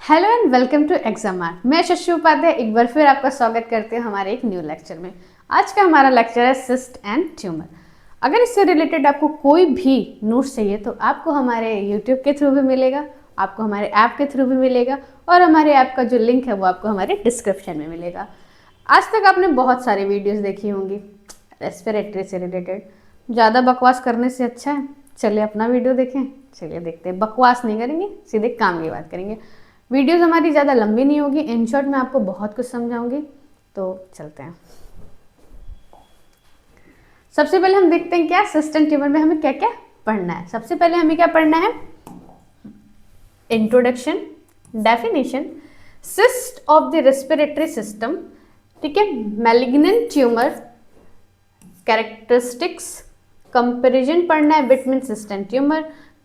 Hello and welcome to exam art. मैं शशि उपाध्याय एक बार फिर आपका स्वागत करती हूँ हमारे एक न्यू लेक्चर में। आज का हमारा लेक्चर है सिस्ट एंड ट्यूमर। अगर इससे रिलेटेड आपको कोई भी नोट्स चाहिए तो आपको हमारे यूट्यूब के थ्रू भी मिलेगा, आपको हमारे ऐप के थ्रू भी मिलेगा और हमारे ऐप का जो लिंक है वो आपको हमारे डिस्क्रिप्शन में मिलेगा। आज तक आपने बहुत सारी वीडियोज़ देखी होंगी रेस्पिरेटरी से रिलेटेड। ज़्यादा बकवास करने से अच्छा है चलिए अपना वीडियो देखें। चलिए देखते हैं, बकवास नहीं करेंगे, सीधे काम की बात करेंगे। वीडियोस हमारी ज़्यादा लंबी नहीं होगी, इन शॉर्ट मैं आपको बहुत कुछ समझाऊंगी। तो चलते हैं। सबसे पहले हम देखते हैं क्या सिस्ट एंड ट्यूमर में हमें क्या क्या पढ़ना है। सबसे पहले हमें क्या पढ़ना है, introduction, definition, cyst of the respiratory system, ठीक है, मैलिग्नेंट ट्यूमर, कैरेक्टरिस्टिक्स, कंपेरिजन पढ़ना है between cyst and tumour,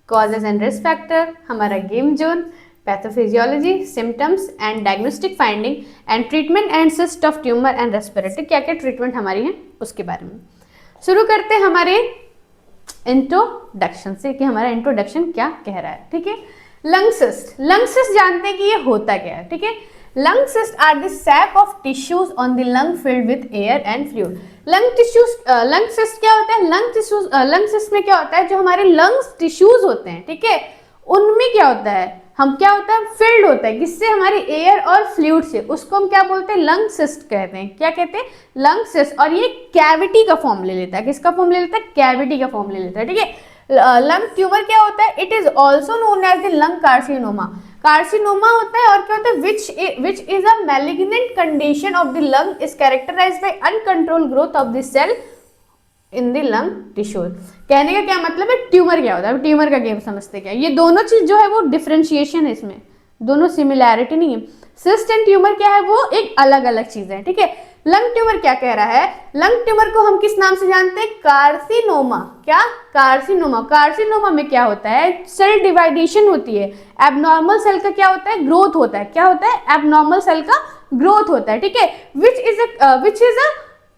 causes and risk factor, हमारा game zone, pathophysiology, symptoms and diagnostic finding and treatment and cyst of tumour and respiratory, क्या क्या treatment हमारी है उसके बारे में। शुरू करते हैं हमारे इंट्रोडक्शन से कि हमारा इंट्रोडक्शन क्या कह रहा है। ठीक है, लंग सिस्ट। लंग सिस्ट जानते हैं कि ये होता क्या है। ठीक है, lung cyst are the sac of tissues on the lung filled with air and fluid. Lung cyst क्या होता है, लंग सिस्ट में क्या होता है, जो हमारे लंग्स टिश्यूज होते हैं, ठीक है, उनमें क्या होता है, हम क्या होता है, फिल्ड होता है किससे, हमारी एयर और फ्लूइड से। उसको हम क्या बोलते हैं, लंग सिस्ट कहते हैं। क्या कहते हैं, लंग सिस्ट। और ये कैविटी का फॉर्म ले लेता है। किसका फॉर्म ले लेता है, कैविटी का फॉर्म ले लेता है। ठीक है, लंग ट्यूमर क्या होता है, it is also known as the lung carcinoma. Carcinoma होता है और क्या होता है, which is a malignant condition of the lung, is characterised by uncontrolled growth of the cell in the lung tissue. कहने का क्या मतलब है, ट्यूमर क्या होता है, ट्यूमर का गेम समझते क्या। ये दोनों चीज जो है वो डिफरेंशिएशन है, इसमें दोनों सिमिलैरिटी नहीं है। सिस्ट एंड ट्यूमर क्या है, वो एक अलग अलग चीज है। ठीक है, लंग ट्यूमर क्या कह रहा है, लंग ट्यूमर को हम किस नाम से जानते हैं, कार्सिनोमा। क्या, कार्सिनोमा। कार्सिनोमा में क्या होता है, सेल डिवाइडेशन होती है, एबनॉर्मल सेल का क्या होता है, ग्रोथ होता है। क्या होता है, एबनॉर्मल सेल का ग्रोथ होता है। ठीक है, which is a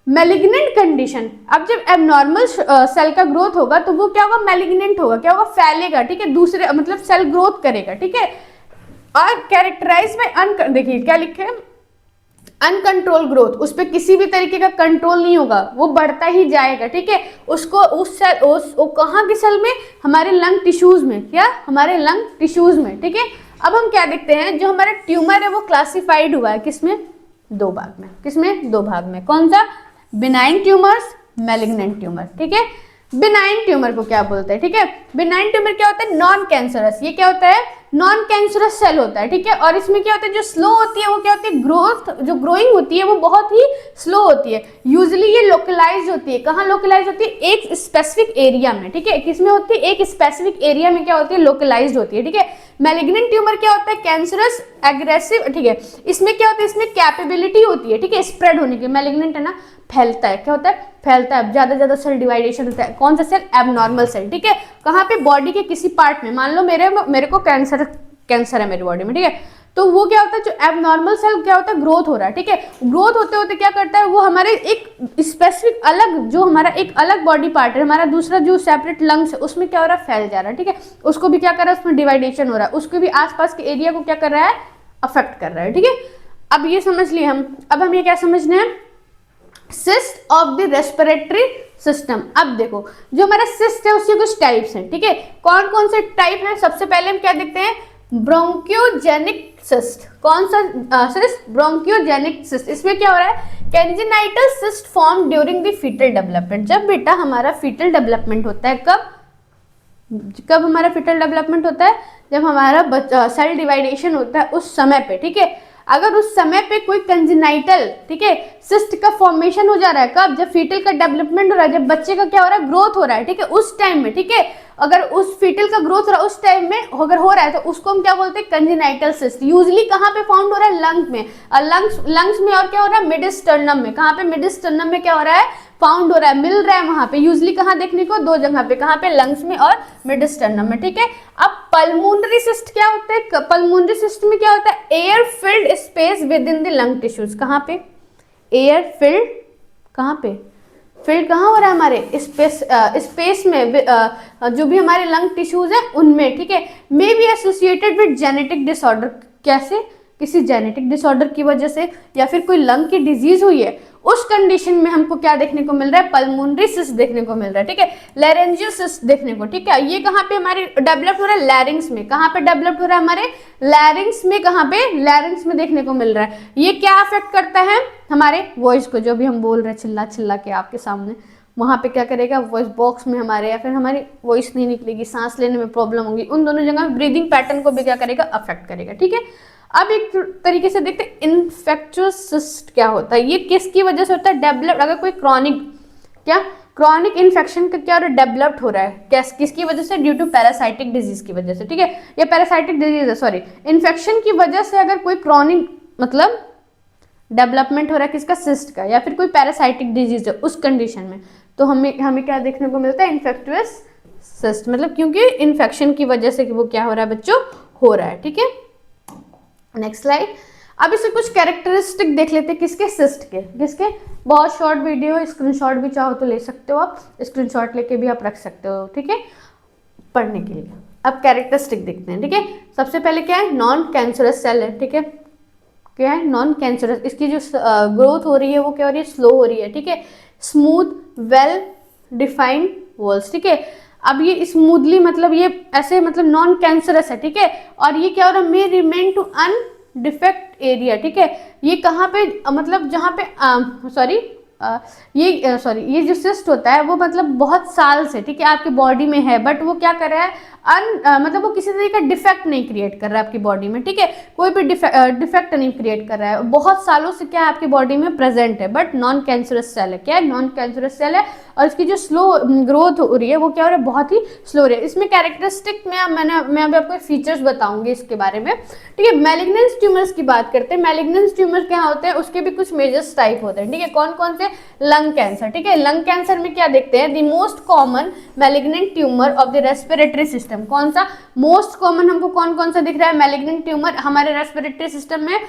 malignant condition. अब जब एबनॉर्मल सेल का ग्रोथ होगा तो वो क्या होगा, मैलिग्नेंट होगा, क्या होगा, फैलेगा। ठीक है, दूसरे मतलब सेल ग्रोथ करेगा। ठीक है, और कैरेक्टराइज बाय देखिए क्या लिखे हैं, अनकंट्रोल ग्रोथ। उस पर किसी भी तरीके का कंट्रोल नहीं होगा, वो बढ़ता ही जाएगा। ठीक है, उसको उस सेल कहाँ के सेल में, हमारे लंग टिश्यूज में। क्या, हमारे लंग टिश्यूज में। ठीक है, अब हम क्या देखते हैं, जो हमारा ट्यूमर है वो क्लासिफाइड हुआ है किसमें, दो भाग में। किसमें, दो भाग में। कौन सा, बिनाइन ट्यूमर्स, मैलिग्नेंट ट्यूमर। ठीक है, बिनाइन ट्यूमर को क्या बोलते हैं, ठीक है, बिनाइन ट्यूमर क्या होता है, नॉन कैंसरस। ये क्या होता है, नॉन कैंसरस सेल होता है। ठीक है, और इसमें क्या होता है, जो स्लो होती है वो क्या होती है, ग्रोथ, जो ग्रोइंग होती है वो बहुत ही स्लो होती है। यूजुअली ये लोकलाइज होती है, कहाँ लोकलाइज होती है, एक स्पेसिफिक एरिया में। ठीक है, किसमें होती है, एक स्पेसिफिक एरिया में क्या होती है, लोकलाइज्ड होती है। ठीक है, मैलिग्नेंट ट्यूमर क्या होता है, कैंसरस, एग्रेसिव। ठीक है, इसमें क्या होता है, इसमें कैपेबिलिटी होती है, ठीक है, स्प्रेड होने की। मैलिग्नेंट है ना, फैलता है। क्या होता है, फैलता है, ज्यादा सेल डिवाइडेशन होता है। कौन सा सेल, एबनॉर्मल सेल। ठीक है, कहाँ पे, बॉडी के किसी पार्ट में। मान लो मेरे को कैंसर है मेरी बॉडी में। ठीक है, तो वो क्या होता है, जो एबनॉर्मल सेल क्या होता है, ग्रोथ हो रहा है। ठीक है, ग्रोथ होते होते क्या करता है, वो हमारे एक स्पेसिफिक अलग, जो हमारा एक अलग बॉडी पार्ट है, हमारा दूसरा जो सेपरेट लंग्स है, उसमें क्या हो रहा है, फैल जा रहा है। ठीक है, उसको भी क्या कर रहा है, उसमें डिवाइडेशन हो रहा है, उसको भी आसपास के एरिया को क्या कर रहा है, अफेक्ट कर रहा है। ठीक है, अब ये समझ लिए हम। अब हम ये क्या समझना है, cyst of the respiratory system. अब देखो, जो हमारा सिस्ट है उसके कुछ टाइप्स हैं। ठीक है, कौन कौन से टाइप हैं, सबसे पहले हम क्या देखते हैं, ब्रोंकियोजेनिक सिस्ट। कौन सा सिस्ट, ब्रोंकियोजेनिक सिस्ट। इसमें क्या हो रहा है, congenital cyst form during the foetal development. जब बेटा हमारा फीटल डेवलपमेंट होता है, कब हमारा फीटल डेवलपमेंट होता है, जब हमारा सेल डिवाइडेशन होता है उस समय पे। ठीक है, अगर उस समय पे कोई कंजेनाइटल, ठीक है, सिस्ट का फॉर्मेशन हो जा रहा है, कब, जब फीटल का डेवलपमेंट हो रहा है, जब बच्चे का क्या हो रहा है, ग्रोथ हो रहा है। ठीक है, उस टाइम में। ठीक है, अगर उस फीटल का ग्रोथ हो रहा है उस टाइम में अगर हो रहा है तो उसको हम क्या बोलते हैं, कंजेनाइटल सिस्ट। यूजुअली कहाँ पे फाउंड हो रहा है, लंग में, लंग्स में, और क्या हो रहा है, मिडिस्टर्नम में। कहाँ पे, मिडिस्टर्नम में क्या हो रहा है, फाउंड हो रहा है, मिल रहा है वहां पे। यूजुअली कहाँ देखने को, दो जगह पे, कहाँ पे, लंग्स में और मिडिस्टर्नम में। ठीक है, अब पल्मोनरी सिस्ट क्या होता है, पल्मोनरी सिस्ट में क्या होता है, air filled space with in the lung tissues. कहाँ पे, एयर फिल्ड, कहाँ पे, फील्ड कहाँ हो रहा है, हमारे स्पेस में, जो भी हमारे लंग टिश्यूज है उनमें। ठीक है, may be associated with genetic disorder. कैसे, किसी जेनेटिक डिसऑर्डर की वजह से या फिर कोई लंग की डिजीज हुई है, उस कंडीशन में हमको क्या देखने को मिल रहा है, पल्मोनरी सिस्ट देखने को मिल रहा है, ठीक है, लैरेंजियल सिस्ट देखने को, ठीक है। ये कहाँ पे हमारे डेवलप हो रहा है, लैरिंग्स में। कहाँ पे डेवलप हो रहा है, हमारे लैरिंग्स में। कहाँ पे, लैरिंग्स में देखने को मिल रहा है। ये क्या अफेक्ट करता है, हमारे वॉइस को, जो भी हम बोल रहे हैं चिल्ला चिल्ला के आपके सामने, वहाँ पे क्या करेगा, वॉइस बॉक्स में हमारे, या फिर हमारी वॉइस नहीं निकलेगी, सांस लेने में प्रॉब्लम होगी, उन दोनों जगह ब्रीदिंग पैटर्न को भी क्या करेगा, अफेक्ट करेगा, ठीक है। अब एक तरीके से देखते हैं इन्फेक्शियस सिस्ट क्या होता है, ये किसकी वजह से होता है, डेवलप, अगर कोई क्रॉनिक इन्फेक्शन का क्या हो रहा है, डेवलप्ड हो रहा है, किसकी वजह से, ड्यू टू पैरासाइटिक डिजीज की वजह से, ठीक है। ये पैरासाइटिक डिजीज है, सॉरी, इन्फेक्शन की वजह से अगर कोई क्रॉनिक मतलब डेवलपमेंट हो रहा है किसका, सिस्ट का, या फिर कोई पैरासाइटिक डिजीज है उस कंडीशन में, तो हमें क्या देखने को मिलता है, इन्फेक्टियस सिस्ट, मतलब क्योंकि इन्फेक्शन की वजह से वो क्या हो रहा है बच्चों, हो रहा है, ठीक है। Next slide. अब इसे कुछ कैरेक्टरिस्टिक देख लेते हैं किसके, सिस्ट के, किसके, बहुत शॉर्ट वीडियो, स्क्रीनशॉट भी चाहो तो ले सकते हो आप, स्क्रीनशॉट लेके भी आप रख सकते हो, ठीक है, पढ़ने के लिए। अब कैरेक्टरिस्टिक देखते हैं, ठीक है। सबसे पहले क्या है, नॉन कैंसरस सेल है, ठीक है, क्या है, नॉन कैंसरस, इसकी जो ग्रोथ हो रही है वो क्या हो रही है, स्लो हो रही है, ठीक है। स्मूथ वेल डिफाइंड वॉल्स, ठीक है। अब ये स्मूथली मतलब ये ऐसे मतलब नॉन कैंसरस है, ठीक है, और ये क्या हो रहा है, मे रिमेन टू अनडिफेक्ट एरिया, ठीक है। ये कहाँ पे मतलब जहाँ पे सॉरी ये जो सिस्ट होता है वो मतलब बहुत साल से, ठीक है, आपकी बॉडी में है, बट वो क्या कर रहा है, मतलब वो किसी तरह का डिफेक्ट नहीं क्रिएट कर रहा है आपकी बॉडी में, ठीक है, कोई भी डिफेक्ट नहीं क्रिएट कर रहा है, बहुत सालों से क्या है आपकी बॉडी में प्रेजेंट है, बट नॉन कैंसरस सेल है, क्या है, नॉन कैंसरस सेल है, और इसकी जो स्लो ग्रोथ हो रही है वो क्या हो रहा है, बहुत ही स्लो हो रही है। इसमें कैरेक्टरिस्टिक में मैं अभी आपको फीचर्स बताऊंगी इसके बारे में, ठीक है। मैलिग्नेंस ट्यूमर्स की बात करते हैं, मैलिग्नेंस ट्यूमर क्या होते हैं, उसके भी कुछ मेजर्स टाइप होते हैं, ठीक है, कौन कौन से, लंग कैंसर, ठीक है। लंग कैंसर में क्या देखते हैं, the most common malignant tumour of the respiratory system, कौन सा मोस्ट कॉमन हमको कौन कौन सा दिख रहा है, मैलिग्नेंट ट्यूमर हमारे रेस्पिरेटरी सिस्टम में,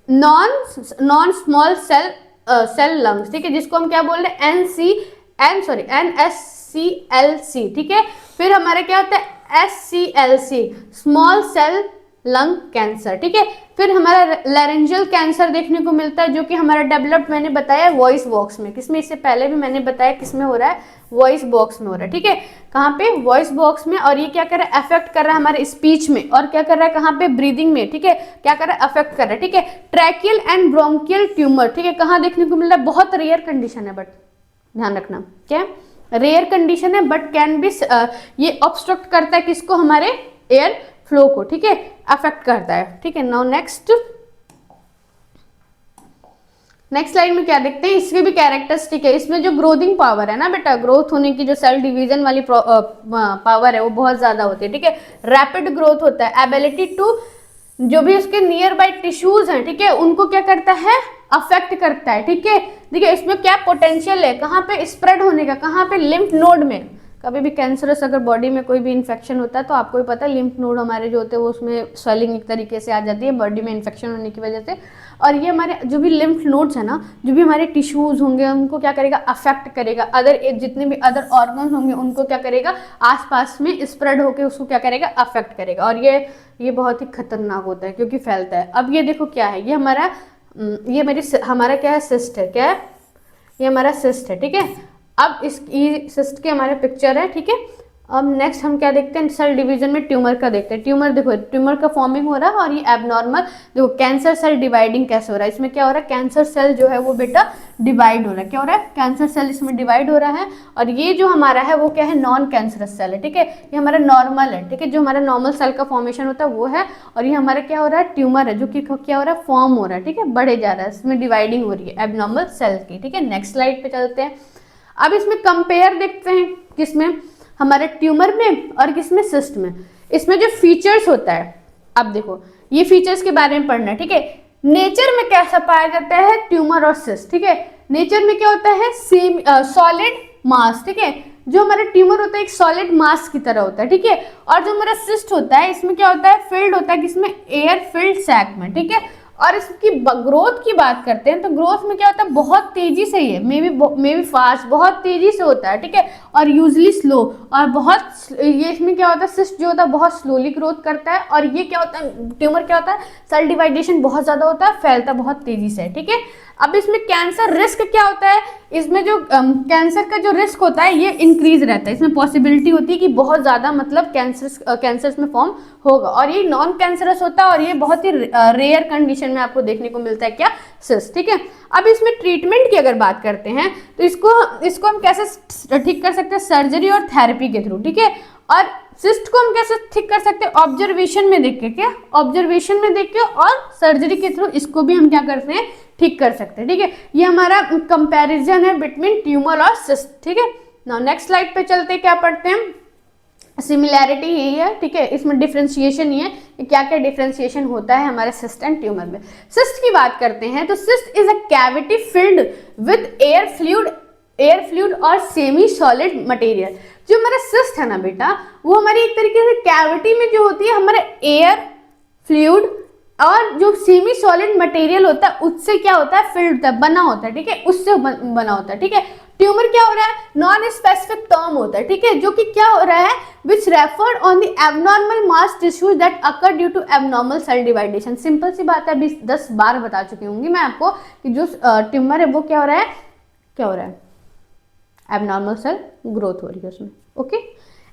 नॉन स्मॉल सेल लंग्स, ठीक है, जिसको हम क्या बोल रहे हैं, NSCLC, ठीक है। फिर हमारे क्या होता है, SCLC, small cell lung cancer, ठीक है। फिर हमारा लैरेंजियल कैंसर देखने को मिलता है, जो कि हमारा डेवलप्ड मैंने बताया वॉइस बॉक्स में, किसमें, इससे पहले भी मैंने बताया किसमें हो रहा है, वॉइस बॉक्स में हो रहा है, ठीक है, कहाँ पे, वॉइस बॉक्स में। और ये क्या कर रहा है, अफेक्ट कर रहा है हमारे स्पीच में, और क्या कर रहा है, कहाँ पे, ब्रीदिंग में, ठीक है, क्या कर रहा है, अफेक्ट कर रहा है, ठीक है। ट्रैकियल एंड ब्रोंकियल ट्यूमर, ठीक है, कहाँ देखने को मिल रहा है, बहुत रेयर कंडीशन है, बट ध्यान रखना, क्या रेयर कंडीशन है, बट कैन बी, ये ऑब्स्ट्रक्ट करता है किसको, हमारे एयर फ्लो को, ठीक है, अफेक्ट करता है, ठीक है। नाउ नेक्स्ट स्लाइड में क्या देखते हैं, इसके भी कैरेक्टरिस्टिक है, इसमें जो ग्रोथिंग पावर है ना बेटा, ग्रोथ होने की जो सेल डिवीजन वाली पावर है वो बहुत ज्यादा होती है, ठीक है, रैपिड ग्रोथ होता है, एबिलिटी टू, जो भी उसके नियर बाई टिश्यूज हैं, ठीक है, उनको क्या करता है, अफेक्ट करता है, ठीक है। देखिए इसमें क्या पोटेंशियल है, कहाँ पे स्प्रेड होने का, कहाँ पे, लिम्फ नोड में। कभी भी कैंसरस अगर बॉडी में कोई भी इन्फेक्शन होता है तो आपको भी पता है लिम्फ नोड हमारे जो होते हैं वो उसमें स्वेलिंग एक तरीके से आ जाती है बॉडी में इन्फेक्शन होने की वजह से, और ये हमारे जो भी लिम्फ नोड्स है ना, जो भी हमारे टिश्यूज होंगे उनको क्या करेगा, अफेक्ट करेगा, अदर जितने भी अदर ऑर्गन्स होंगे उनको क्या करेगा, आसपास में स्प्रेड होकर उसको क्या करेगा, अफेक्ट करेगा, और ये बहुत ही खतरनाक होता है क्योंकि फैलता है। अब ये देखो क्या है, ये हमारा क्या है, सिस्ट है, क्या है, ये हमारा सिस्ट है, ठीक है। अब इस सिस्ट के हमारे पिक्चर है, ठीक है। अब नेक्स्ट हम क्या देखते हैं, सेल डिवीजन में ट्यूमर का देखते हैं। ट्यूमर देखो, ट्यूमर का फॉर्मिंग हो रहा है, और ये एबनॉर्मल देखो कैंसर सेल डिवाइडिंग कैसे हो रहा है, इसमें क्या हो रहा है, कैंसर सेल जो है वो बेटा डिवाइड हो रहा है, क्या हो रहा है, कैंसर सेल इसमें डिवाइड हो रहा है, और ये जो हमारा है वो क्या है, नॉन कैंसरस सेल है, ठीक है, ये हमारा नॉर्मल है, ठीक है, जो हमारा नॉर्मल सेल का फॉर्मेशन होता है वो है, और ये हमारा क्या हो रहा है, ट्यूमर है, जो कि क्या हो रहा है, फॉर्म हो रहा है, ठीक है, बढ़े जा रहा है, इसमें डिवाइडिंग हो रही है एबनॉर्मल सेल की, ठीक है। नेक्स्ट स्लाइड पे चलते हैं। अब इसमें कंपेयर देखते हैं, किसमें, हमारे ट्यूमर में और किसमें, सिस्ट में। इसमें जो फीचर्स होता है, अब देखो ये फीचर्स के बारे में पढ़ना है, ठीक है। नेचर में कैसा पाया जाता है ट्यूमर और सिस्ट, ठीक है। नेचर में क्या होता है, सेम सॉलिड मास, ठीक है, जो हमारा ट्यूमर होता है एक सॉलिड मास की तरह होता है, ठीक है, और जो हमारा सिस्ट होता है इसमें क्या होता है, फिल्ड होता है, किसमें, एयर फिल्ड सैक में, ठीक है, और इसकी ग्रोथ की बात करते हैं तो ग्रोथ में क्या होता है, बहुत तेजी से ही है, मे बी फास्ट, बहुत तेजी से होता है, ठीक है, और यूजली स्लो, और बहुत ये इसमें क्या होता है, सिस्ट जो होता है बहुत स्लोली ग्रोथ करता है, और ये क्या होता है, ट्यूमर क्या होता है, सेल डिवाइडेशन बहुत ज्यादा होता है, फैलता बहुत तेजी से, ठीक है। अब इसमें कैंसर रिस्क क्या होता है, इसमें जो कैंसर का जो रिस्क होता है ये इंक्रीज रहता है, इसमें पॉसिबिलिटी होती है कि बहुत ज़्यादा मतलब कैंसर्स में फॉर्म होगा, और ये नॉन कैंसरस होता है, और ये बहुत ही रेयर कंडीशन में आपको देखने को मिलता है क्या, सिस्ट, ठीक है। अब इसमें ट्रीटमेंट की अगर बात करते हैं तो इसको हम कैसे ठीक कर सकते हैं, सर्जरी और थेरेपी के थ्रू, ठीक है। और सिस्ट को हम कैसे ठीक कर सकते हैं, ऑब्जर्वेशन में देख के, क्या ऑब्जर्वेशन में देख के, और सर्जरी के थ्रू इसको भी हम क्या करते हैं, ठीक कर सकते हैं, ठीक है। ये हमारा कंपैरिजन है बिटवीन ट्यूमर और सिस्ट, ठीक है। नाउ नेक्स्ट स्लाइड पे चलते हैं, क्या पढ़ते हैं, सिमिलैरिटी यही है, ठीक है, इसमें डिफ्रेंशिएशन ये है कि क्या क्या डिफ्रेंशिएशन होता है हमारे सिस्ट एंड ट्यूमर में। सिस्ट की बात करते हैं तो cyst is a cavity filled with air fluid और सेमी सॉलिड मटेरियल। जो हमारा सिस्ट है ना बेटा, वो हमारी एक तरीके से कैविटी में जो होती है हमारे एयर फ्लूइड और जो सेमी सॉलिड मटेरियल होता है उससे क्या होता है, फिल्ड होता है, बना होता है, ठीक है, उससे बना होता है, ठीक है। ट्यूमर क्या हो रहा है, नॉन स्पेसिफिक टर्म होता है, ठीक है, जो कि क्या हो रहा है, which referred on the abnormal mass tissues that occur due to abnormal cell division. Simple सी बात है, अभी 10 बार बता चुकी होंगी मैं आपको कि जो ट्यूमर है वो क्या हो रहा है, क्या हो रहा है, एबनॉर्मल सेल ग्रोथ हो रही है उसमें, ओके।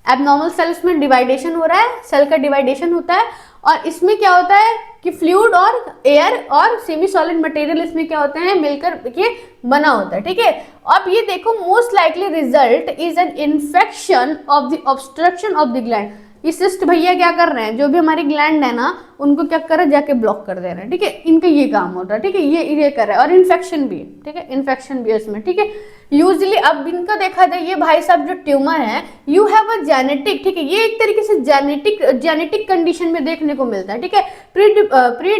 एबनॉर्मल सेल्स में डिवाइडेशन हो रहा है, सेल का डिवाइडेशन होता है, और इसमें क्या होता है कि फ्लूइड और एयर और सेमी सॉलिड मटेरियल इसमें क्या होते हैं, मिलकर ये बना होता है, ठीक है। अब ये देखो, most likely result is an infection of the obstruction of the gland. ये सिस्ट भैया क्या कर रहे हैं, जो भी हमारी ग्लैंड है ना उनको क्या कर रहे हैं, जाके ब्लॉक कर दे रहे हैं, ठीक है, इनका ये काम होता है, ठीक है, ये कर रहा है, और इन्फेक्शन भी, ठीक है, इन्फेक्शन भी है इसमें, ठीक है। यूजली अब इनका देखा जाए, ये भाई साहब जो ट्यूमर है, यू हैव अ जेनेटिक, ठीक है, ये एक तरीके से जेनेटिक कंडीशन में देखने को मिलता है, ठीक है, pre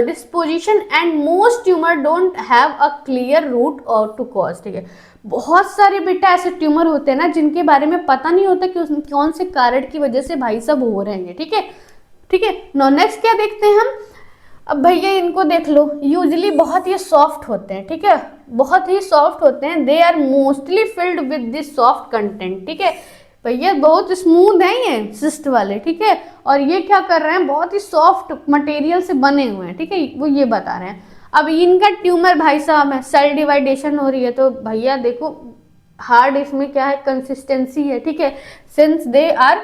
disposition and most tumours don't have a clear root or to cause, ठीक है। बहुत सारे बेटा ऐसे ट्यूमर होते हैं ना जिनके बारे में पता नहीं होता कि कौन से कारण की वजह से भाई साहब हो रहे हैं, ठीक है, ठीक है। नो नेक्स्ट क्या देखते हैं हम, अब भैया इनको देख लो, यूजली बहुत ही सॉफ्ट होते हैं, ठीक है, बहुत ही सॉफ्ट होते हैं, they are mostly filled with this soft content, ठीक है, भैया बहुत स्मूथ है ये सिस्ट वाले, ठीक है, और ये क्या कर रहे हैं, बहुत ही सॉफ्ट मटेरियल से बने हुए हैं, ठीक है, वो ये बता रहे हैं। अब इनका ट्यूमर भाई साहब है, सेल डिवाइडेशन हो रही है, तो भैया देखो हार्ड इसमें क्या है, कंसिस्टेंसी है, ठीक है, since they are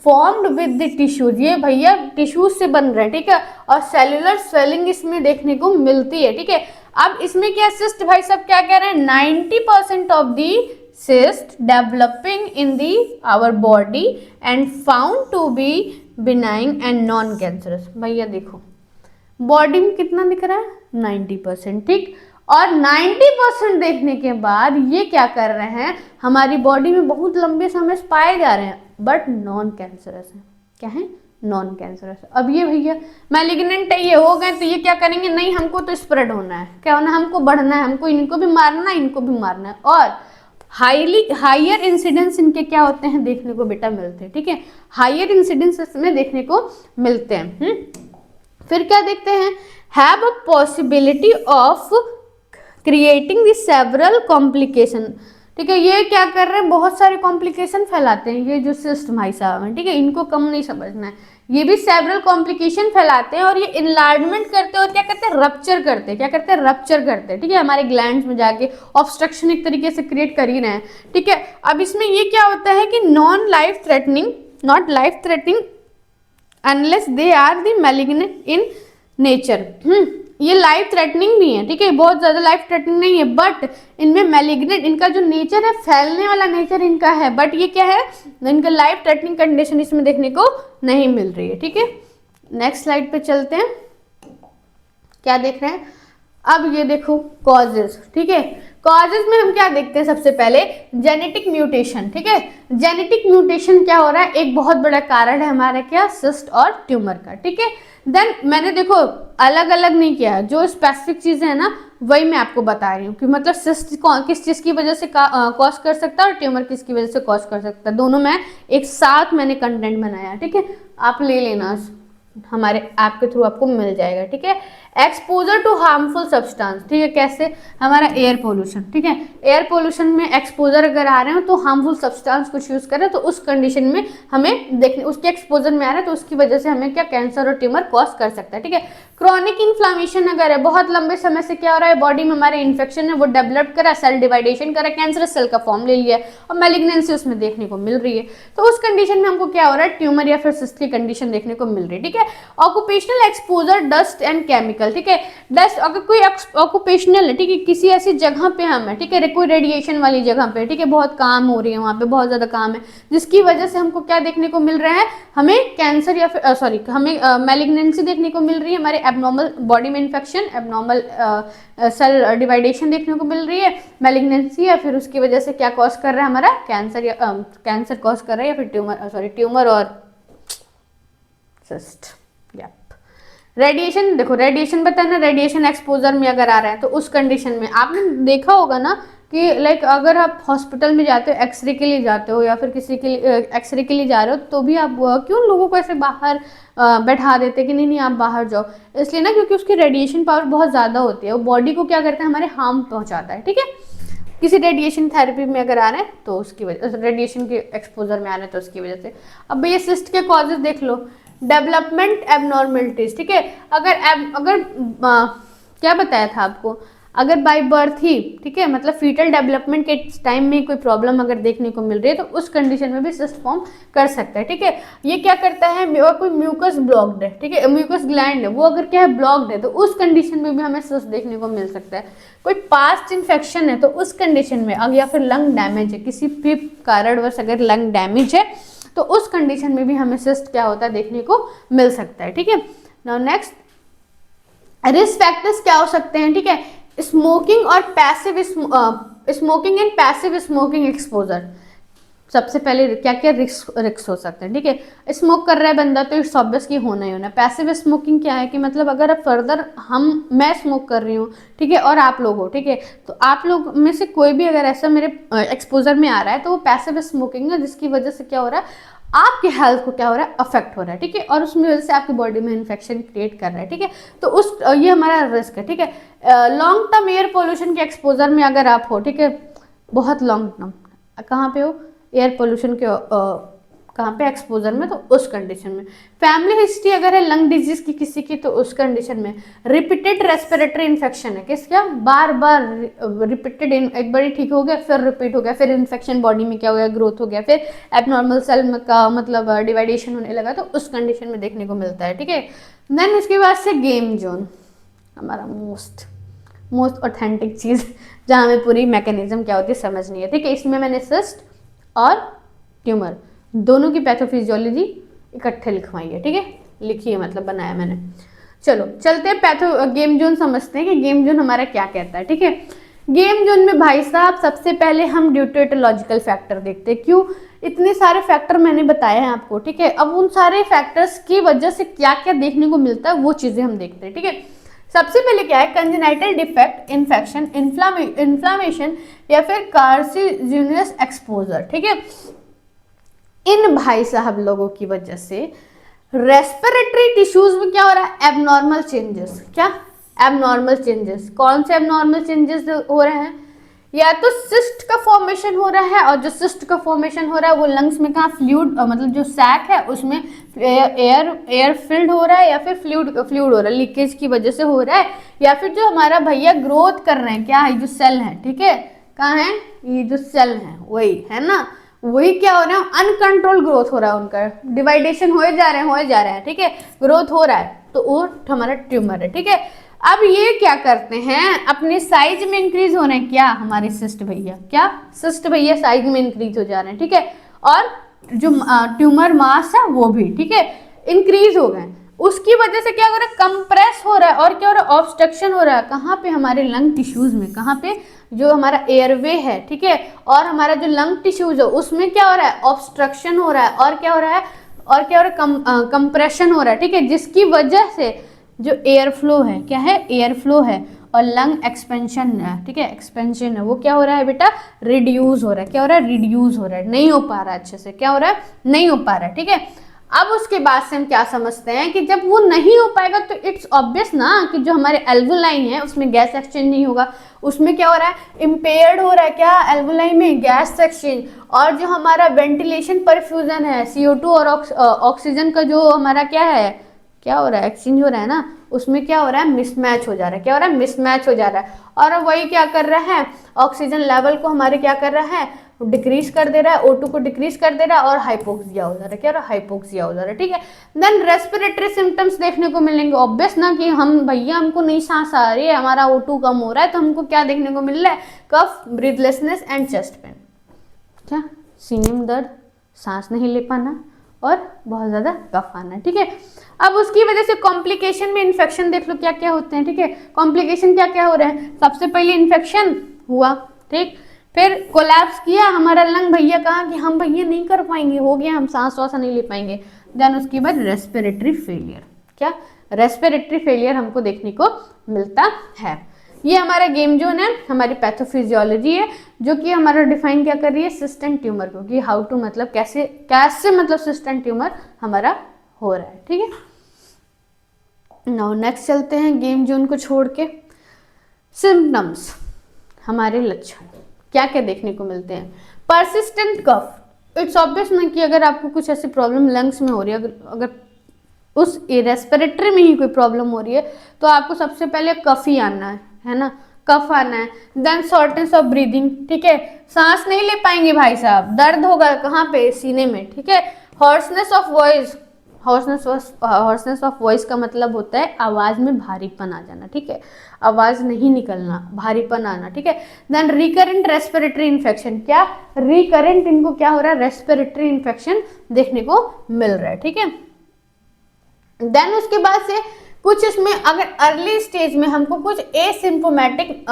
formed with the tissues, ये भैया टिश्यूज से बन रहे हैं, ठीक है, और सेलुलर स्वेलिंग इसमें देखने को मिलती है, ठीक है। अब इसमें क्या सिस्ट भाई साहब क्या कह रहे हैं, 90% of the cyst developing in the our body and found to be benign and non cancerous। भैया देखो बॉडी में कितना दिख रहा है, 90%, ठीक, और 90% देखने के बाद ये क्या कर रहे हैं, हमारी बॉडी में बहुत लंबे समय से पाए जा रहे हैं, बट नॉन कैंसरस है, क्या है, नॉन कैंसरस। अब ये भैया मैलिग्नेंट है, ये हो गए, तो ये क्या करेंगे, नहीं हमको तो स्प्रेड होना है, क्या होना है, हमको बढ़ना है, हमको इनको भी मारना है, इनको भी मारना है, और हाइयर इंसिडेंस इनके क्या होते हैं, देखने को बेटा मिलते हैं, ठीक है, हाइयर इंसिडेंस इसमें देखने को मिलते हैं। फिर क्या देखते हैं, have a possibility of creating the several complication, ठीक है, ये क्या कर रहे हैं, बहुत सारे कॉम्प्लिकेशन फैलाते हैं, ये जो सिस्ट भाई साहब हैं, ठीक है, इनको कम नहीं समझना है, ये भी सेवरल कॉम्प्लिकेशन फैलाते हैं, और ये इनलार्जमेंट करते हैं, और क्या करते हैं, रप्चर करते हैं, क्या करते हैं, रप्चर करते हैं, ठीक है, हमारे ग्लैंड्स में जाके ऑब्स्ट्रक्शन एक तरीके से क्रिएट कर ही रहे हैं, ठीक है। अब इसमें ये क्या होता है कि not life threatening unless they are the malignant in nature. ये लाइफ थ्रेटनिंग भी है, ठीक है, बहुत ज़्यादा लाइफ थ्रेटनिंग नहीं है, बट इनमें मैलिग्नेंट, इनका जो नेचर है, फैलने वाला नेचर इनका है, बट ये क्या है, इनका लाइफ थ्रेटनिंग कंडीशन इसमें देखने को नहीं मिल रही है, ठीक है। नेक्स्ट स्लाइड पे चलते हैं, क्या देख रहे हैं, अब ये देखो कॉजेज, ठीक है, कॉजेज में हम क्या देखते हैं, सबसे पहले जेनेटिक म्यूटेशन, ठीक है, जेनेटिक म्यूटेशन क्या हो रहा है, एक बहुत बड़ा कारण है हमारा क्या, सिस्ट और ट्यूमर का, ठीक है। देन मैंने देखो अलग अलग नहीं किया, जो स्पेसिफिक चीजें हैं ना वही मैं आपको बता रही हूँ कि मतलब सिस्ट किस चीज की वजह से कॉज कर सकता है और ट्यूमर किसकी वजह से कॉज कर सकता है, दोनों में एक साथ मैंने कंटेंट बनाया, ठीक है, आप ले लेना हमारे ऐप के थ्रू आपको मिल जाएगा, ठीक है। एक्सपोजर टू हार्मफुल सब्सटेंस, ठीक है, कैसे, हमारा एयर पोल्यूशन, ठीक है, एयर पोल्यूशन में एक्सपोजर अगर आ रहे हो तो हार्मफुल सब्सटेंस कुछ यूज करें तो उस कंडीशन में हमें देखने, उसके एक्सपोजर में आ रहा है तो उसकी वजह से हमें क्या कैंसर और ट्यूमर कॉज कर सकता है, ठीक है। क्रॉनिक इन्फ्लामेशन अगर है, बहुत लंबे समय से क्या हो रहा है, बॉडी में हमारे इन्फेक्शन है वो डेवलप करा, सेल डिवाइडेशन करा, कैंसरस सेल का फॉर्म ले लिया और मैलिग्नेंसी उसमें देखने को मिल रही है, तो उस कंडीशन में हमको क्या हो रहा है, ट्यूमर या फिर सिस्ट की कंडीशन देखने को मिल रही है, ठीक है। Occupational exposure, dust and chemical, ठीक है, डस्ट अगर कोई ऑक्यूपेशनल है, ठीक है, किसी ऐसी जगह पे हम है, ठीक है, कोई रेडिएशन वाली जगह पे, ठीक है, बहुत काम हो रही है वहाँ पे, बहुत ज्यादा काम है, जिसकी वजह से हमको क्या देखने को मिल रहा है, हमें कैंसर या फिर सॉरी हमें मैलिग्नेंसी देखने को मिल रही है, हमारे एबनॉर्मल बॉडी में इन्फेक्शन, एबनॉर्मल सेल डिवाइडेशन देखने को मिल रही है, मैलिग्नेंसी, या फिर उसकी वजह से क्या कॉज कर रहा है, हमारा कैंसर या कैंसर कॉज कर रहा है, या फिर ट्यूमर और सिस्ट। रेडिएशन, देखो रेडिएशन बताया ना, रेडिएशन एक्सपोजर में अगर आ रहा है तो उस कंडीशन में आपने देखा होगा ना कि लाइक अगर आप हॉस्पिटल में जाते हो, एक्सरे के लिए जाते हो या फिर किसी के लिए एक्सरे के लिए जा रहे हो, तो भी आप क्यों लोगों को ऐसे बाहर बैठा देते कि नहीं नहीं आप बाहर जाओ, इसलिए ना क्योंकि उसकी रेडिएशन पावर बहुत ज़्यादा होती है, वो बॉडी को क्या करता है, हमारे हार्म पहुँचाता है, ठीक है। किसी रेडिएशन थेरेपी में अगर आ रहे हैं तो उसकी वजह, रेडिएशन के एक्सपोजर में आ रहे हैं तो उसकी वजह से। अब ये सिस्ट के कॉजेज देख लो, डेवलपमेंट एबनॉर्मलिटीज, ठीक है, अगर क्या बताया था आपको, अगर बाय बर्थ ही, ठीक है, मतलब फीटल डेवलपमेंट के टाइम में कोई प्रॉब्लम अगर देखने को मिल रही है तो उस कंडीशन में भी सिस्ट फॉर्म कर सकता है, ठीक है। ये क्या करता है, कोई म्यूकस ब्लॉक्ड है, ठीक है, म्यूकस ग्लैंड है वो अगर क्या है ब्लॉक्ड है तो उस कंडीशन में भी हमें सिस्ट देखने को मिल सकता है। कोई पास्ट इन्फेक्शन है तो उस कंडीशन में, अब या फिर लंग डैमेज है, किसी भी कारणवश अगर लंग डैमेज है तो उस कंडीशन में भी हमें सिस्ट क्या होता है देखने को मिल सकता है, ठीक है। नाउ नेक्स्ट, रिस्क फैक्टर्स क्या हो सकते हैं, ठीक है, स्मोकिंग और passive smoking and passive smoking exposure. सबसे पहले क्या क्या रिस्क हो सकते हैं, ठीक है, स्मोक कर रहा है बंदा तो इट्स ऑब्वियस कि होना ही होना। पैसिव स्मोकिंग क्या है कि मतलब अगर अब फर्दर मैं स्मोक कर रही हूँ, ठीक है, और आप लोग हो, ठीक है, तो आप लोग में से कोई भी अगर ऐसा मेरे एक्सपोजर में आ रहा है तो वो पैसिव स्मोकिंग है, जिसकी वजह से क्या हो रहा है, आपके हेल्थ को क्या हो रहा है, अफेक्ट हो रहा है, ठीक है, और उसमें वजह से आपकी बॉडी में इन्फेक्शन क्रिएट कर रहा है, ठीक है, तो उस ये हमारा रिस्क है, ठीक है। लॉन्ग टर्म एयर पोल्यूशन के एक्सपोजर में अगर आप हो, ठीक है, बहुत लॉन्ग टर्म कहाँ पे हो, एयर पोल्यूशन के कहाँ पे, एक्सपोजर में, तो उस कंडीशन में। फैमिली हिस्ट्री अगर है लंग डिजीज की किसी की तो उस कंडीशन में। रिपीटेड रेस्पिरेटरी इन्फेक्शन है, किसका, बार बार रिपीटेड, एक बार ठीक हो गया फिर रिपीट हो गया, फिर इन्फेक्शन बॉडी में क्या हो गया, ग्रोथ हो गया, फिर एबनॉर्मल सेल का मतलब डिवाइडेशन होने लगा, तो उस कंडीशन में देखने को मिलता है, ठीक है। देन उसके बाद से गेम जोन, हमारा मोस्ट ऑथेंटिक चीज़ जहाँ हमें पूरी मैकेनिज्म क्या होती है समझनी है, ठीक है। इसमें मैंने सिस्ट और ट्यूमर दोनों की पैथोफिजियोलॉजी इकट्ठे लिखवाई है, ठीक है, लिखी है मतलब बनाया मैंने। चलो चलते हैं गेम जोन समझते हैं कि गेम जोन हमारा क्या कहता है, ठीक है। गेम जोन में भाई साहब सबसे पहले हम ड्यूटेटोलॉजिकल फैक्टर देखते हैं। क्यों, इतने सारे फैक्टर मैंने बताए हैं आपको, ठीक है। अब उन सारे फैक्टर्स की वजह से क्या क्या देखने को मिलता है वो चीज़ें हम देखते हैं, ठीक है। सबसे पहले क्या है, कंजेनाइटल डिफेक्ट, इन्फेक्शन, इन्फ्लामेशन या फिर कार्सिनोजेनस एक्सपोजर, ठीक है। इन भाई साहब लोगों की वजह से रेस्पिरेटरी टिश्यूज में क्या हो रहा है, एबनॉर्मल चेंजेस। क्या, एबनॉर्मल चेंजेस। कौन से एबनॉर्मल चेंजेस हो रहे हैं, या तो सिस्ट का फॉर्मेशन हो रहा है, और जो सिस्ट का फॉर्मेशन हो रहा है वो लंग्स में कहाँ, फ्लूइड मतलब जो सैक है उसमें एयर फिल्ड हो रहा है, या फिर फ्लूइड हो रहा है, लीकेज की वजह से हो रहा है, या फिर जो हमारा भैया ग्रोथ कर रहे हैं, क्या है, जो सेल है, ठीक है, कहाँ है, ये जो सेल है वही है ना, वही क्या हो रहा है, अनकंट्रोल ग्रोथ हो रहा है, उनका डिवाइडेशन हो जा रहा है, ठीक है, ग्रोथ हो रहा है, तो वो हमारा ट्यूमर है, ठीक है। अब ये क्या करते हैं, अपने साइज में इंक्रीज हो रहे हैं, क्या, हमारे सिस्ट भैया, क्या, सिस्ट भैया साइज में इंक्रीज हो जा रहे हैं, ठीक है, और जो ट्यूमर मास है वो भी, ठीक है, इंक्रीज हो गए। उसकी वजह से क्या हो रहा है, कंप्रेस हो रहा है, और क्या हो रहा है, ऑब्स्ट्रक्शन हो रहा है, कहाँ पे, हमारे लंग टिश्यूज में, कहाँ पे, जो हमारा एयरवे है, ठीक है, और हमारा जो लंग टिश्यूज है उसमें क्या हो रहा है, ऑब्स्ट्रक्शन हो रहा है, और क्या हो रहा है, कंप्रेशन हो रहा है, ठीक है, जिसकी वजह से जो एयर फ्लो है, क्या है, एयर फ्लो है, और लंग एक्सपेंशन है, ठीक है, एक्सपेंशन है, वो क्या हो रहा है बेटा, रिड्यूस हो रहा है, क्या हो रहा है, रिड्यूस हो रहा है, नहीं हो पा रहा है अच्छे से, क्या हो रहा है, नहीं हो पा रहा है, ठीक है। अब उसके बाद से हम क्या समझते हैं कि जब वो नहीं हो पाएगा तो इट्स ऑब्वियस ना कि जो हमारे एल्वोलाइन है उसमें गैस एक्सचेंज नहीं होगा, उसमें क्या हो रहा है, इम्पेयर्ड हो रहा है क्या एल्वोलाइन में गैस एक्सचेंज। और जो हमारा वेंटिलेशन परफ्यूजन है CO2 और ऑक्सीजन का जो हमारा क्या है, क्या हो रहा है, एक्सचेंज हो रहा है ना, उसमें क्या हो रहा है, मिसमैच हो जा रहा है, क्या हो रहा है, मिसमैच हो जा रहा है। और वही क्या कर रहा है, ऑक्सीजन लेवल को हमारे क्या कर रहा है, डिक्रीज कर दे रहा है, O2 को डिक्रीज कर दे रहा है और हाइपोक्सिया हो जा रहा है, क्या हो रहा है, हाइपोक्सिया हो जा रहा है, ठीक है। देन रेस्पिरेटरी सिम्टम्स देखने को मिलेंगे, ऑब्वियस ना कि हम भैया हमको नहीं सांस आ रही है, हमारा O2 कम हो रहा है, तो हमको क्या देखने को मिल रहा है, कफ, ब्रीथलेसनेस एंड चेस्ट पेन, क्या, सीने में दर्द, सांस नहीं ले पाना और बहुत ज्यादा कफ आना, ठीक है। अब उसकी वजह से कॉम्प्लिकेशन में इन्फेक्शन देख लो क्या क्या होते हैं, ठीक है। कॉम्प्लिकेशन क्या क्या हो रहे हैं, सबसे पहले इन्फेक्शन हुआ, ठीक, फिर कोलैप्स किया हमारा लंग, भैया कहा कि हम भैया नहीं कर पाएंगे, हो गया, हम सांस वास नहीं ले पाएंगे। देन उसके बाद रेस्पिरेटरी फेलियर, क्या, रेस्पिरेटरी फेलियर हमको देखने को मिलता है। ये हमारा गेम जोन है, हमारी पैथोफिजियोलॉजी है, जो कि हमारा डिफाइन क्या कर रही है, सिस्ट एंड ट्यूमर को, कि हाउ टू मतलब कैसे कैसे मतलब सिस्ट एंड ट्यूमर हमारा हो रहा है, ठीक है। नाउ नेक्स्ट चलते हैं गेम जोन को छोड़ के, सिम्टम्स, हमारे लक्षण क्या क्या देखने को मिलते हैं। परसिस्टेंट कफ, इट्स ऑब्वियस ना कि अगर आपको कुछ ऐसी प्रॉब्लम लंग्स में हो रही है, अगर उस रेस्पिरेटरी में ही कोई प्रॉब्लम हो रही है तो आपको सबसे पहले कफ ही आना है ना, कफ आना है। देन शॉर्टनेस ऑफ ब्रीदिंग, ठीक है, सांस नहीं ले पाएंगे भाई साहब, दर्द होगा कहाँ पे, सीने में, ठीक है। Hoarseness of voice, hoarseness of voice का मतलब होता है आवाज में भारीपन आ जाना, ठीक है, आवाज नहीं निकलना, भारीपन आना, ठीक है। देन रिकरेंट रेस्पिरेटरी इन्फेक्शन, क्या, रिकरेंट इनको क्या हो रहा है, रेस्पिरेटरी इन्फेक्शन देखने को मिल रहा है, ठीक है। देन उसके बाद से कुछ इसमें अगर अर्ली स्टेज में हमको कुछ एसिम्प्टोमेटिक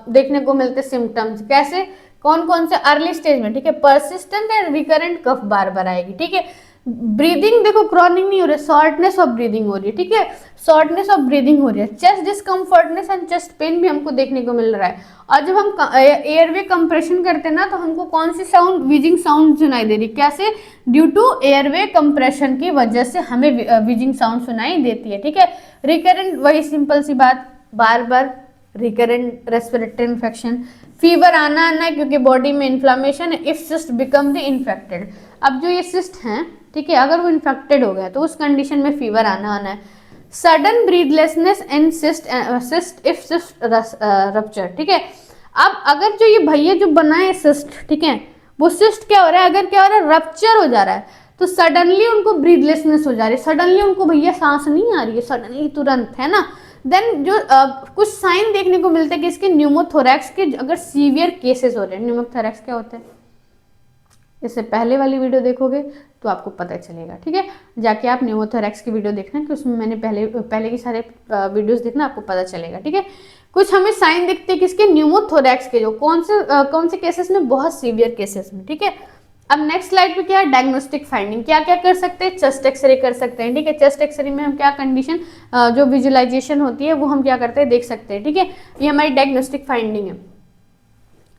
देखने को मिलते सिम्टम्स, कैसे, कौन कौन से अर्ली स्टेज में, ठीक है, परसिस्टेंट एंड रिकरेंट कफ बार बार आएगी, ठीक है। ब्रीदिंग देखो क्रॉनिक नहीं हो रही है, शॉर्टनेस ऑफ ब्रीदिंग हो रही है, ठीक है, शॉर्टनेस ऑफ ब्रीदिंग हो रही है। चेस्ट डिस्कम्फर्टनेस एंड चेस्ट पेन भी हमको देखने को मिल रहा है। और जब हम एयरवे कंप्रेशन करते हैं ना तो हमको कौन सी साउंड, विजिंग साउंड सुनाई दे रही, कैसे, ड्यू टू एयरवे कंप्रेशन की वजह से हमें विजिंग साउंड सुनाई देती है, ठीक है। रिकरेंट, वही सिंपल सी बात, बार बार रिकरेंट रेस्पिरेटरी इन्फेक्शन, फीवर आना आना क्योंकि बॉडी में इन्फ्लामेशन है, if cyst become the infected. अब जो ये सिस्ट हैं, ठीक है, अगर वो इन्फेक्टेड हो गया तो उस कंडीशन में फीवर आना आना है। Sudden breathlessness and cyst if cyst rupture, ठीक है। अब अगर जो ये भैया जो बना है सिस्ट, ठीक है, वो सिस्ट क्या हो रहा है, अगर क्या हो रहा है, रप्चर हो जा रहा है तो सडनली उनको ब्रीथलेसनेस हो जा रही है, सडनली उनको भैया सांस नहीं आ रही है, सडनली तुरंत, है ना। देन जो कुछ साइन देखने को मिलते हैं कि इसके न्यूमोथोरैक्स के अगर सीवियर केसेस हो रहे हैं, न्यूमोथोरैक्स क्या होता है, इससे पहले वाली वीडियो देखोगे तो आपको पता चलेगा, ठीक है, जाके आप न्यूमोथोरैक्स की वीडियो देखना कि उसमें मैंने पहले की सारे वीडियोस देखना, आपको पता चलेगा, ठीक है। कुछ हमें साइन दिखते हैं किसके, न्यूमोथोरैक्स के, जो कौन से केसेस में, बहुत सीवियर केसेस में, ठीक है। अब नेक्स्ट स्लाइड पे क्या है, डायग्नोस्टिक फाइंडिंग, क्या क्या कर सकते हैं, चेस्ट एक्सरे कर सकते हैं, ठीक है। चेस्ट एक्सरे में हम क्या कंडीशन, जो विजुअलाइजेशन होती है वो हम क्या करते हैं, देख सकते हैं, ठीक है। ये हमारी डायग्नोस्टिक फाइंडिंग है।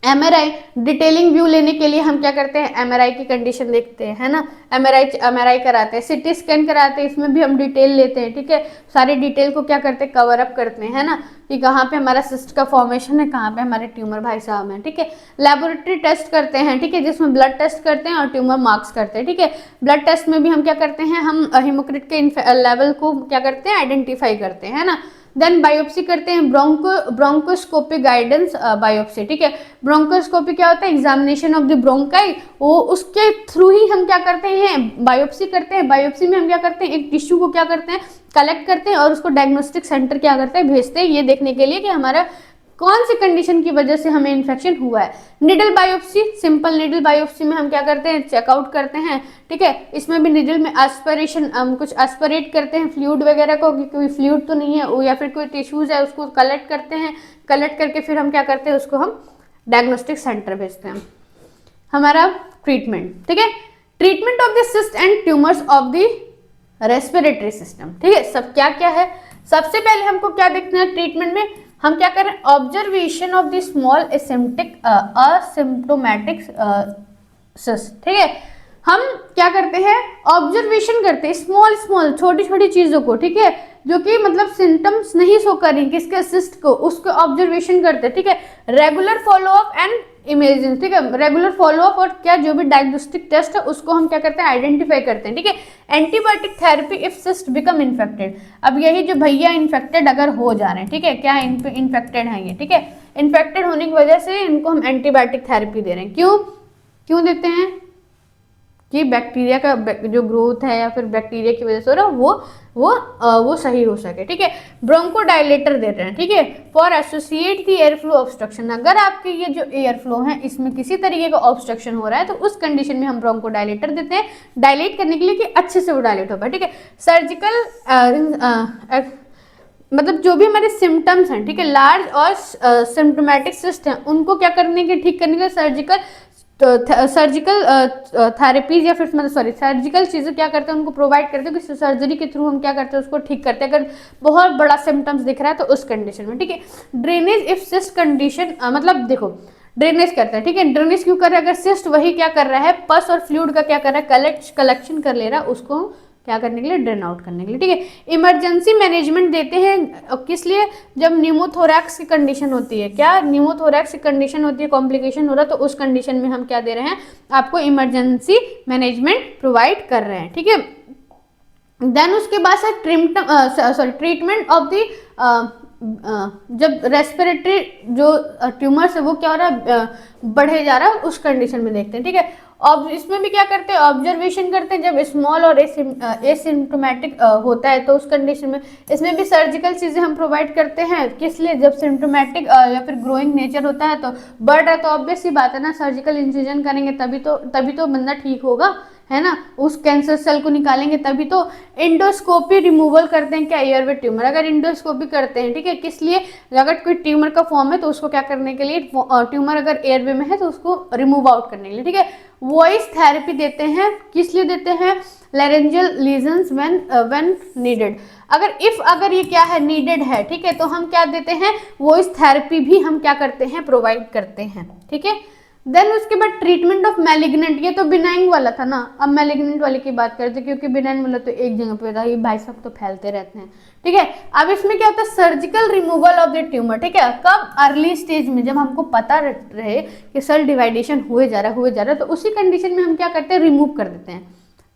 एमआरआई, डिटेलिंग व्यू लेने के लिए हम क्या करते हैं, एमआरआई की कंडीशन देखते हैं, है ना, एमआरआई कराते हैं, सिटी स्कैन कराते हैं, इसमें भी हम डिटेल लेते हैं, ठीक है। सारी डिटेल को क्या करते हैं, कवर अप करते हैं, है ना, कि कहाँ पे हमारा सिस्ट का फॉर्मेशन है, कहाँ पे हमारे ट्यूमर भाई साहब हैं, ठीक है। लेबोरेटरी टेस्ट करते हैं, ठीक है, जिसमें ब्लड टेस्ट करते हैं और ट्यूमर मार्क्स करते हैं, ठीक है। ब्लड टेस्ट में भी हम क्या करते हैं, हम हीमोक्रिट के लेवल को क्या करते हैं, आइडेंटिफाई करते हैं, है ना। देन बायोप्सी करते हैं, ब्रोंकोस्कोपी गाइडेंस बायोप्सी, ठीक है। ब्रोंकोस्कोपी क्या होता है, एग्जामिनेशन ऑफ द ब्रोंकाई, वो उसके थ्रू ही हम क्या करते हैं, बायोप्सी करते हैं। बायोप्सी में हम क्या करते हैं, एक टिश्यू को क्या करते हैं, कलेक्ट करते हैं और उसको डायग्नोस्टिक सेंटर क्या करते हैं, भेजते हैं, ये देखने के लिए कि हमारा कौन सी कंडीशन की वजह से हमें इन्फेक्शन हुआ है। Needle biopsy, simple needle biopsy में हम क्या करते हैं, चेकआउट करते हैं, ठीक है। इसमें भी निडल में एस्पिरेशन, कुछ एस्पिरेट करते हैं फ्लूइड वगैरह को, कि कोई फ्लूइड तो नहीं है या फिर कोई टिश्यूज है, उसको कलेक्ट करते हैं, कलेक्ट करके फिर हम क्या करते हैं, उसको हम डायग्नोस्टिक सेंटर भेजते हैं। हमारा ट्रीटमेंट, ठीक है, treatment of the cyst and tumours of the respiratory system, ठीक है। सब क्या क्या है, सबसे पहले हमको क्या देखना है ट्रीटमेंट में, हम क्या करें, observation of the small asymptomatic cyst, ठीक है। हम क्या करते हैं, ऑब्जर्वेशन करते हैं स्मॉल स्मॉल छोटी छोटी चीजों को, ठीक है, जो कि मतलब सिम्टम्स नहीं शो कर रही किसके असिस्ट को, उसको ऑब्जर्वेशन करते हैं, ठीक है। रेगुलर फॉलोअप एंड इमेजिंग, ठीक है, रेगुलर फॉलोअप और क्या जो भी डायग्नोस्टिक टेस्ट है उसको हम क्या करते हैं, आइडेंटिफाई करते हैं, ठीक है। Antibiotic therapy if cyst become infected, अब यही जो भैया इन्फेक्टेड अगर हो जा रहे हैं, ठीक है, क्या इन्फेक्टेड है ये, ठीक है, इन्फेक्टेड होने की वजह से इनको हम एंटीबायोटिक थेरेपी दे रहे हैं। क्यों क्यों देते हैं कि बैक्टीरिया का जो ग्रोथ है या फिर बैक्टीरिया की वजह से हो रहा है वो सही हो सके, ठीक है। ब्रोंकोडायलेटर दे रहे हैं, ठीक है, for associate the air flow obstruction, अगर आपके ये जो एयर फ्लो है इसमें किसी तरीके का ऑब्स्ट्रक्शन हो रहा है तो उस कंडीशन में हम ब्रोंकोडायलेटर देते हैं, डायलेट करने के लिए कि अच्छे से वो डायलेट हो पाए, ठीक है। सर्जिकल मतलब जो भी हमारे सिम्टम्स हैं, ठीक है, लार्ज और सिम्टोमेटिक सिस्ट हैं उनको क्या करने के, ठीक करने के लिए सर्जिकल थेरेपीज या फिर मतलब सर्जिकल चीज़ें क्या करते हैं उनको प्रोवाइड करते हैं कि सर्जरी के थ्रू हम क्या करते हैं उसको ठीक करते हैं अगर बहुत बड़ा सिम्टम्स दिख रहा है तो उस कंडीशन में, ठीक है। ड्रेनेज इफ सिस्ट कंडीशन, मतलब देखो ड्रेनेज करते हैं, ठीक है, ड्रेनेज क्यों कर रहा है, अगर सिस्ट वही क्या कर रहा है, पस और फ्लूइड का क्या कर रहा है, कलेक्शन कर ले रहा है, उसको क्या करने के लिए, ड्रेन आउट करने के लिए, ठीक है। इमरजेंसी मैनेजमेंट देते हैं किस लिए, जब न्यूमोथोरैक्स की कंडीशन होती है, क्या न्यूमोथोरैक्स की कंडीशन होती है, कॉम्प्लिकेशन हो रहा है तो उस कंडीशन में हम क्या दे रहे हैं, आपको इमरजेंसी मैनेजमेंट प्रोवाइड कर रहे हैं, ठीक है। देन उसके बाद है ट्रीटमेंट ऑफ द जब रेस्पिरेटरी जो ट्यूमर्स है वो क्या हो रहा है, बढ़े जा रहा है, उस कंडीशन में देखते हैं, ठीक है। अब इसमें भी क्या करते हैं, ऑब्जर्वेशन करते हैं, जब स्मॉल और एसिम्टोमेटिक होता है तो उस कंडीशन में इसमें भी सर्जिकल चीज़ें हम प्रोवाइड करते हैं, किस लिए, जब सिम्टोमेटिक या फिर ग्रोइंग नेचर होता है तो बढ़ रहा है तो ऑब्वियस सी बात है ना, सर्जिकल इंसिजन करेंगे तभी तो बंदा ठीक होगा, है ना, उस कैंसर सेल को निकालेंगे तभी तो। इंडोस्कोपी रिमूवल करते हैं क्या, एयरवे ट्यूमर, अगर इंडोस्कोपी करते हैं, ठीक है, किस लिए, अगर कोई ट्यूमर का फॉर्म है तो उसको क्या करने के लिए, ट्यूमर अगर एयरवे में है तो उसको रिमूव आउट करने के लिए, ठीक है। वॉइस थेरेपी देते हैं, किस लिए देते हैं, लैरेंजियल लीजन्स व्हेन नीडेड, अगर ये क्या है, नीडेड है, ठीक है, तो हम क्या देते हैं, वॉइस थेरेपी भी हम क्या करते हैं, प्रोवाइड करते हैं, ठीक है। देन उसके बाद ट्रीटमेंट ऑफ मैलिग्नेंट, ये तो बिनाइन वाला था ना, अब मैलिग्नेंट वाले की बात करते हैं क्योंकि बिनाइन वाला तो एक जगह पे था, ये भाई सब तो फैलते रहते हैं, ठीक है। अब इसमें क्या होता है, surgical removal of the tumour, ठीक है, कब, अर्ली स्टेज में, जब हमको पता रहे कि सेल डिवाइडेशन हुए जा रहा है तो उसी कंडीशन में हम क्या करते हैं, रिमूव कर देते हैं,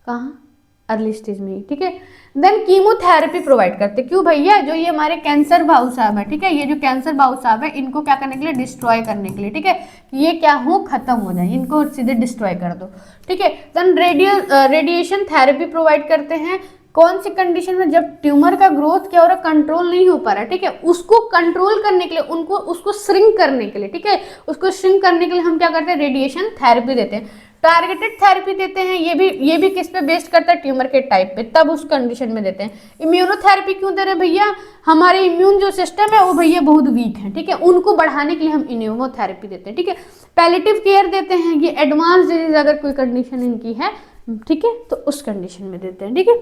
कहाँ, अर्ली स्टेज में ही, ठीक है। देन कीमोथेरेपी प्रोवाइड करते हैं, क्यों भैया, जो ये हमारे कैंसर भाव साहब है, ठीक है, ये जो कैंसर भाव साहब है इनको क्या करने के लिए, डिस्ट्रॉय करने के लिए, ठीक है, ये क्या हो, खत्म हो जाए, इनको सीधे डिस्ट्रॉय कर दो, ठीक है। देन रेडिएशन थेरेपी प्रोवाइड करते हैं, कौन सी कंडीशन में, जब ट्यूमर का ग्रोथ क्या हो रहा है, कंट्रोल नहीं हो पा रहा है, ठीक है, उसको कंट्रोल करने के लिए, उसको श्रिंक करने के लिए, ठीक है, उसको श्रिंक करने के लिए हम क्या करते हैं, रेडिएशन थेरेपी देते हैं। टारगेटेड थेरेपी देते हैं, ये भी किस पे बेस्ड करता है, ट्यूमर के टाइप पे, तब उस कंडीशन में देते हैं। इम्यूनोथेरेपी क्यों दे रहे हैं भैया, हमारे इम्यून जो सिस्टम है वो भैया बहुत वीक है, ठीक है, उनको बढ़ाने के लिए हम इम्यूनोथेरेपी देते हैं, ठीक है। पैलेटिव केयर देते हैं, ये एडवांस डिजीज अगर कोई कंडीशन इनकी है, ठीक है, तो उस कंडीशन में देते हैं, ठीक है।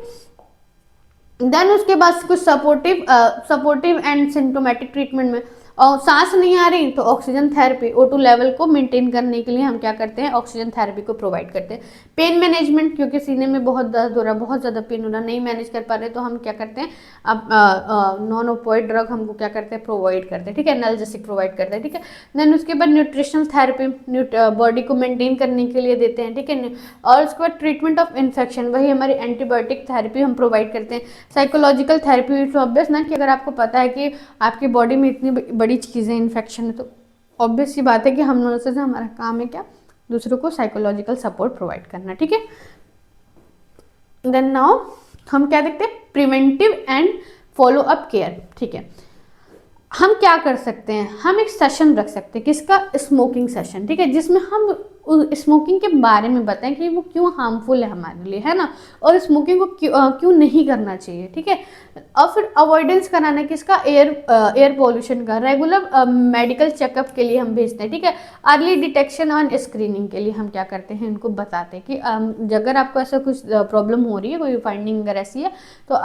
देन उसके बाद कुछ सपोर्टिव एंड सिम्टोमेटिक ट्रीटमेंट में, और सांस नहीं आ रही तो ऑक्सीजन थेरेपी, O2 लेवल को मेंटेन करने के लिए हम क्या करते हैं, ऑक्सीजन थेरेपी को प्रोवाइड करते हैं। पेन मैनेजमेंट, क्योंकि सीने में बहुत दर्द हो रहा है, बहुत ज़्यादा पेन हो रहा है, नहीं मैनेज कर पा रहे तो हम क्या करते हैं, अब नॉन ओपोइड ड्रग हमको क्या करते हैं, प्रोवाइड करते हैं, ठीक है, एनाल्जेसिक प्रोवाइड करते हैं, ठीक है। देन उसके बाद न्यूट्रिशनल थेरेपी, बॉडी को मेंटेन करने के लिए देते हैं, ठीक है। और उसके बाद ट्रीटमेंट ऑफ इन्फेक्शन, वही हमारी एंटीबायोटिक थेरेपी हम प्रोवाइड करते हैं। साइकोलॉजिकल थेरेपी, इट्स ऑब्वियस ना कि अगर आपको पता है कि आपकी बॉडी में इतनी बड़ी चीज़ें इन्फेक्शन है तो ऑब्वियस सी बात है कि हम लोगों से हमारा काम है क्या, दूसरों को साइकोलॉजिकल सपोर्ट प्रोवाइड करना, ठीक है। देन नाउ हम क्या देखते हैं, preventive and follow up care, ठीक है। हम क्या कर सकते हैं, हम एक सेशन रख सकते हैं, किसका, स्मोकिंग सेशन, ठीक है, जिसमें हम स्मोकिंग के बारे में बताएं कि वो क्यों हार्मफुल है हमारे लिए, है ना, और स्मोकिंग को क्यों नहीं करना चाहिए, ठीक है। और फिर अवॉइडेंस कराना किसका, एयर पोल्यूशन का, रेगुलर मेडिकल चेकअप के लिए हम भेजते हैं, ठीक है। अर्ली डिटेक्शन और स्क्रीनिंग के लिए हम क्या करते हैं, इनको बताते हैं कि अगर आपको ऐसा कुछ प्रॉब्लम हो रही है, कोई फाइंडिंग अगर ऐसी है तो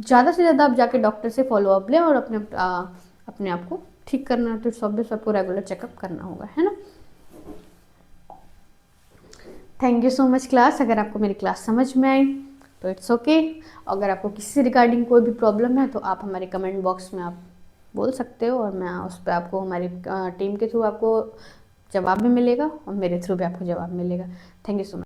ज़्यादा से ज़्यादा आप जाके डॉक्टर से फॉलोअप लें और अपने आप को ठीक करना, तो सबको रेगुलर चेकअप करना होगा, है ना। Thank you so much class. अगर आपको मेरी क्लास समझ में आई तो इट्स ओके। अगर आपको किसी से रिगार्डिंग कोई भी प्रॉब्लम है तो आप हमारे कमेंट बॉक्स में आप बोल सकते हो, और मैं उस पर आपको हमारी टीम के थ्रू आपको जवाब भी मिलेगा और मेरे थ्रू भी आपको जवाब मिलेगा। Thank you so much.